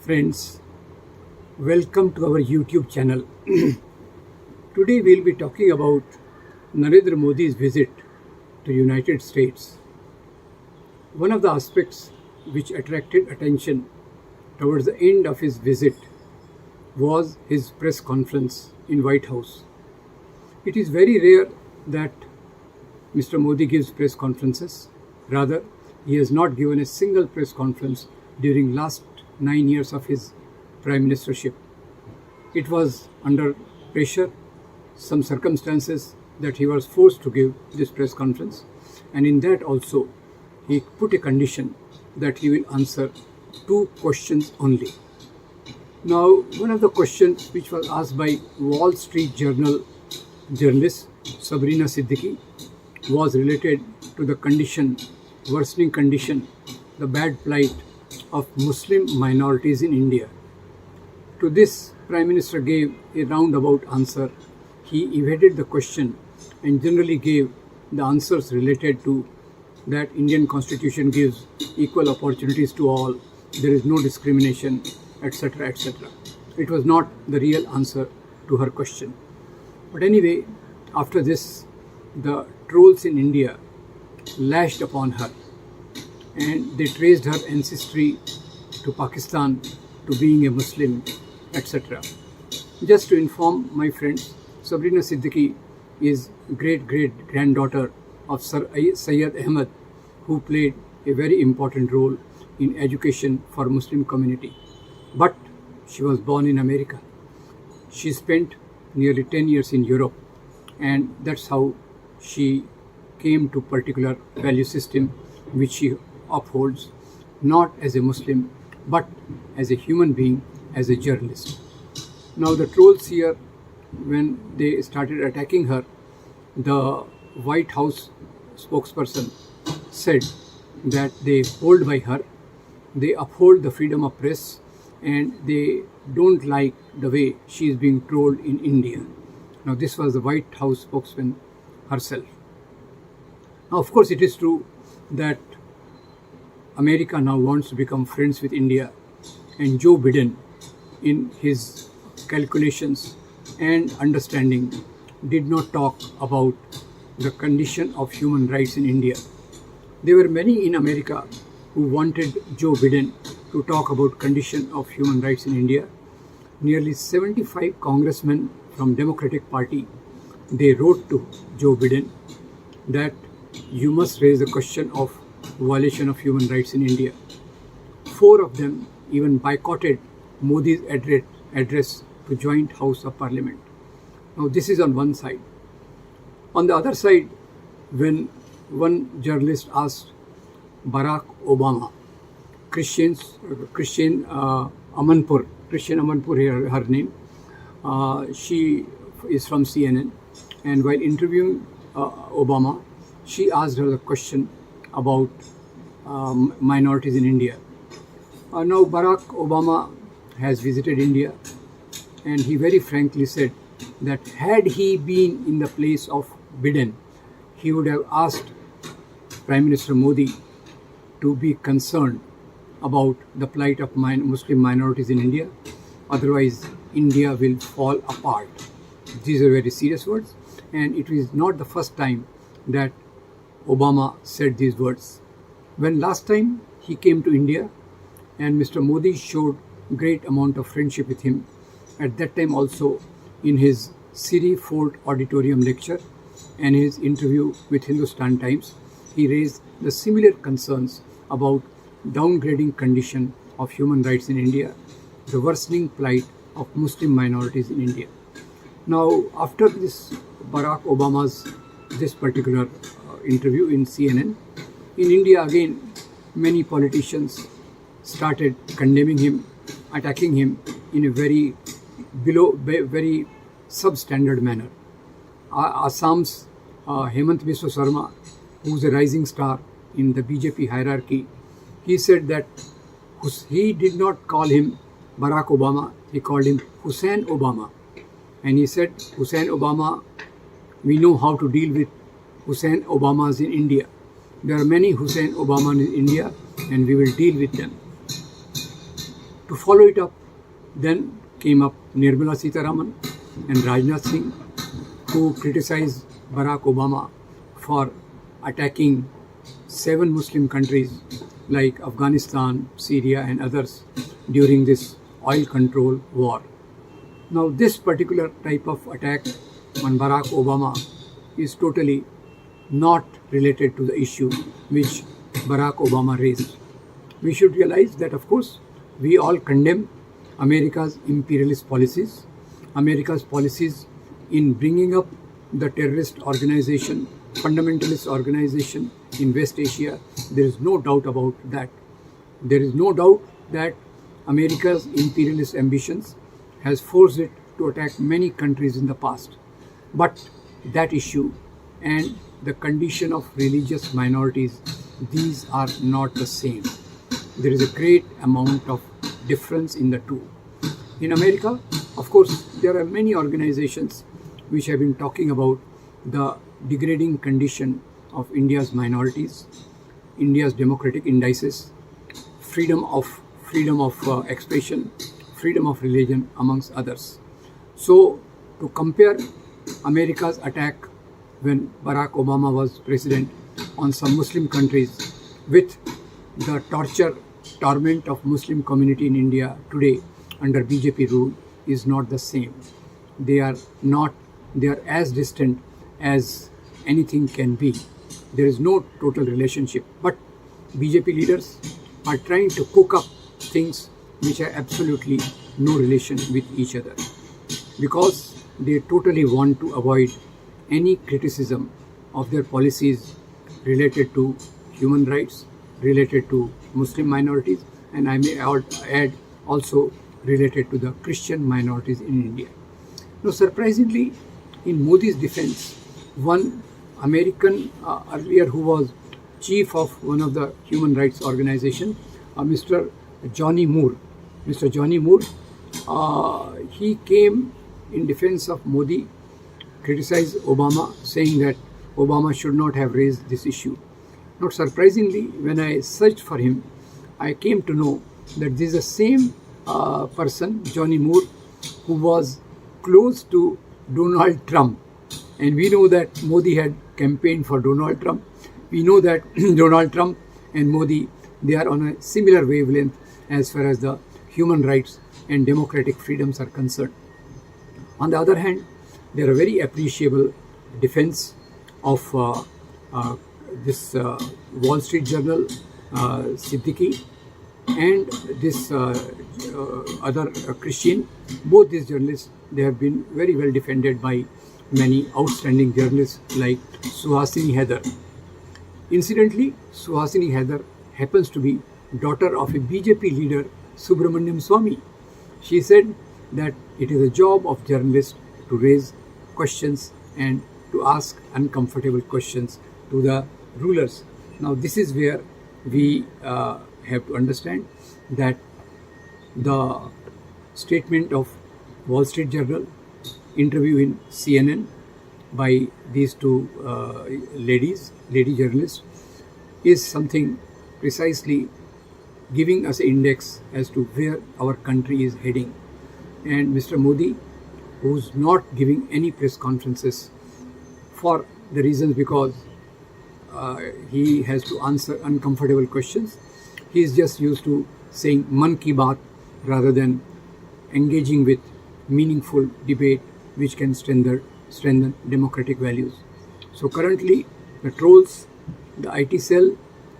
Friends, welcome to our YouTube channel. Today we'll be talking about Narendra Modi's visit to United States. One of the aspects which attracted attention towards the end of his visit was his press conference in White House. It is very rare that Mr. Modi gives press conferences. Rather, he has not given a single press conference during last 9 years of his prime ministership. It was under pressure, some circumstances that he was forced to give this press conference, and in that also he put a condition that he will answer 2 questions only. Now, one of the questions which was asked by Wall Street Journal journalist Sabrina Siddiqui was related to the worsening condition, the bad plight of Muslim minorities in India. To this, Prime Minister gave a roundabout answer. He evaded the question and generally gave the answers related to that Indian Constitution gives equal opportunities to all, there is no discrimination, etc., etc. It was not the real answer to her question. But anyway, after this, the trolls in India lashed upon her and they traced her ancestry to Pakistan, to being a Muslim, etc. Just to inform my friends, Sabrina Siddiqui is great-great-granddaughter of Sir Syed Ahmed, who played a very important role in education for Muslim community. But she was born in America. She spent nearly 10 years in Europe, and that's how she came to particular value system which she upholds, not as a Muslim but as a human being, as a journalist. Now the trolls here, when they started attacking her, the White House spokesperson said that they hold by her, they uphold the freedom of press, and they don't like the way she is being trolled in India. Now this was the White House spokesman herself. Now of course it is true that America now wants to become friends with India, and Joe Biden, in his calculations and understanding, did not talk about the condition of human rights in India. There were many in America who wanted Joe Biden to talk about condition of human rights in India. Nearly 75 congressmen from Democratic Party, they wrote to Joe Biden that you must raise the question of violation of human rights in India. 4 of them even boycotted Modi's address to Joint House of Parliament. Now this is on one side. On the other side, when one journalist asked Barack Obama, Christian Amanpour here, her name, she is from CNN, and while interviewing Obama, she asked her the question about minorities in India. Now Barack Obama has visited India, and he very frankly said that had he been in the place of Biden, he would have asked Prime Minister Modi to be concerned about the plight of Muslim minorities in India. Otherwise, India will fall apart. These are very serious words, and it is not the first time that Obama said these words. When last time he came to India and Mr. Modi showed great amount of friendship with him, at that time also in his Siri Fort Auditorium lecture and his interview with Hindustan Times, he raised the similar concerns about downgrading condition of human rights in India, the worsening plight of Muslim minorities in India. Now, after this Barack Obama's this particular interview in CNN, in India again many politicians started condemning him, attacking him in a very substandard manner. Assam's Hemant Biswa Sarma, who is a rising star in the BJP hierarchy, he said that he did not call him Barack Obama, he called him Hussein Obama. And he said, Hussein Obama, we know how to deal with Hussein Obamas in India. There are many Hussein Obamas in India, and we will deal with them. To follow it up, then came up Nirmala Sitharaman and Rajnath Singh, who criticized Barack Obama for attacking 7 Muslim countries like Afghanistan, Syria and others during this oil control war. Now this particular type of attack on Barack Obama is totally not related to the issue which Barack Obama raised. We should realize that, of course, we all condemn America's imperialist policies, America's policies in bringing up the terrorist organization, fundamentalist organization in West Asia. There is no doubt about that. There is no doubt that America's imperialist ambitions has forced it to attack many countries in the past. But that issue and the condition of religious minorities, these are not the same. There is a great amount of difference in the two. In America, of course, there are many organizations which have been talking about the degrading condition of India's minorities, India's democratic indices, freedom of expression, freedom of religion, amongst others. So, to compare America's attack when Barack Obama was president on some Muslim countries with the torment of Muslim community in India today under BJP rule is not the same. They are as distant as anything can be. There is no total relationship. But BJP leaders are trying to cook up things which have absolutely no relation with each other, because they totally want to avoid any criticism of their policies related to human rights, related to Muslim minorities, and I may add also related to the Christian minorities in India. Now, surprisingly, in Modi's defense, one American earlier who was chief of one of the human rights organization, Mr. Johnny Moore. Mr. Johnny Moore, he came in defense of Modi, criticized Obama, saying that Obama should not have raised this issue. Not surprisingly, when I searched for him, I came to know that this is the same person, Johnny Moore, who was close to Donald Trump. And we know that Modi had campaigned for Donald Trump. We know that Donald Trump and Modi, they are on a similar wavelength as far as the human rights and democratic freedoms are concerned. On the other hand, there are very appreciable defense of this Wall Street Journal, Siddiqui, and this other Christian. Both these journalists, they have been very well defended by many outstanding journalists like Suhasini Heather. Incidentally, Suhasini Heather happens to be daughter of a BJP leader, Subramaniam Swamy. She said that it is a job of journalists to raise questions and to ask uncomfortable questions to the rulers. Now, this is where we have to understand that the statement of Wall Street Journal, interview in CNN by these two lady journalists, is something precisely giving us an index as to where our country is heading. And Mr. Modi, who's not giving any press conferences for the reasons because he has to answer uncomfortable questions, he is just used to saying man ki baat rather than engaging with meaningful debate which can strengthen democratic values. So currently, the trolls, the IT cell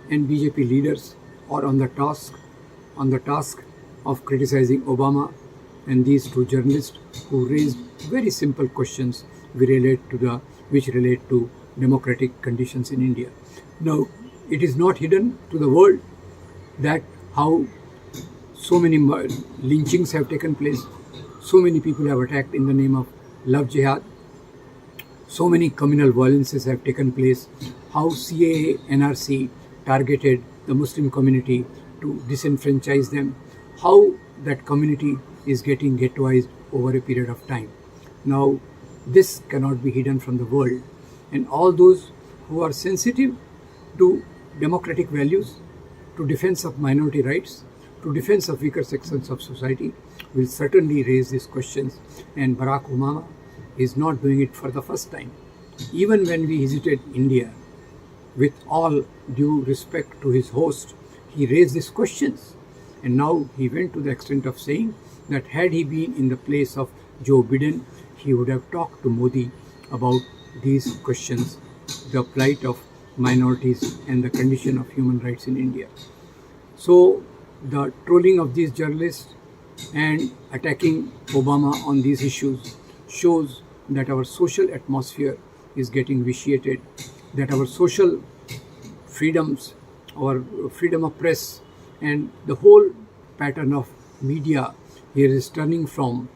and BJP leaders are on the task of criticizing Obama and these two journalists who raised very simple questions which relate to democratic conditions in India. Now, it is not hidden to the world that how so many lynchings have taken place, so many people have attacked in the name of love jihad, so many communal violences have taken place, how CAA, NRC targeted the Muslim community to disenfranchise them, how that community is getting ghettoized over a period of time. Now, this cannot be hidden from the world, and all those who are sensitive to democratic values, to defense of minority rights, to defense of weaker sections of society will certainly raise these questions, and Barack Obama is not doing it for the first time. Even when we visited India, with all due respect to his host, he raised these questions. And now he went to the extent of saying that had he been in the place of Joe Biden, he would have talked to Modi about these questions, the plight of minorities and the condition of human rights in India. So the trolling of these journalists and attacking Obama on these issues shows that our social atmosphere is getting vitiated, that our social freedoms, our freedom of press, and the whole pattern of media here is turning from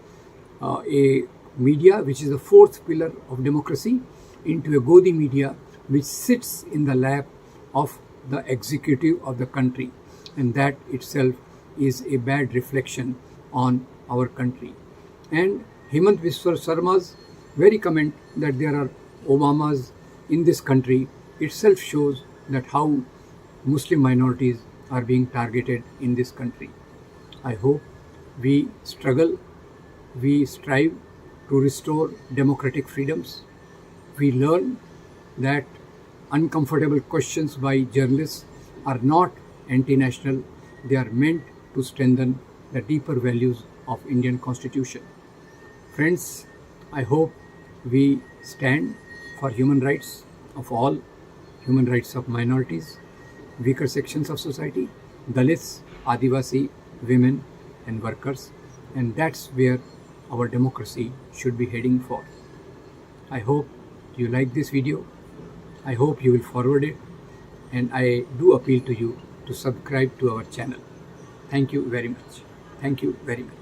a media which is the fourth pillar of democracy into a Godi media which sits in the lap of the executive of the country, and that itself is a bad reflection on our country. And Hemant Biswa Sarma's very comment that there are Obamas in this country itself shows that how Muslim minorities are being targeted in this country. I hope we struggle, we strive to restore democratic freedoms. We learn that uncomfortable questions by journalists are not anti-national, they are meant to strengthen the deeper values of Indian Constitution. Friends, I hope we stand for human rights of all, human rights of minorities, weaker sections of society, Dalits, Adivasi, women and workers, and that's where our democracy should be heading for. I hope you like this video. I hope you will forward it, and I do appeal to you to subscribe to our channel. Thank you very much. Thank you very much.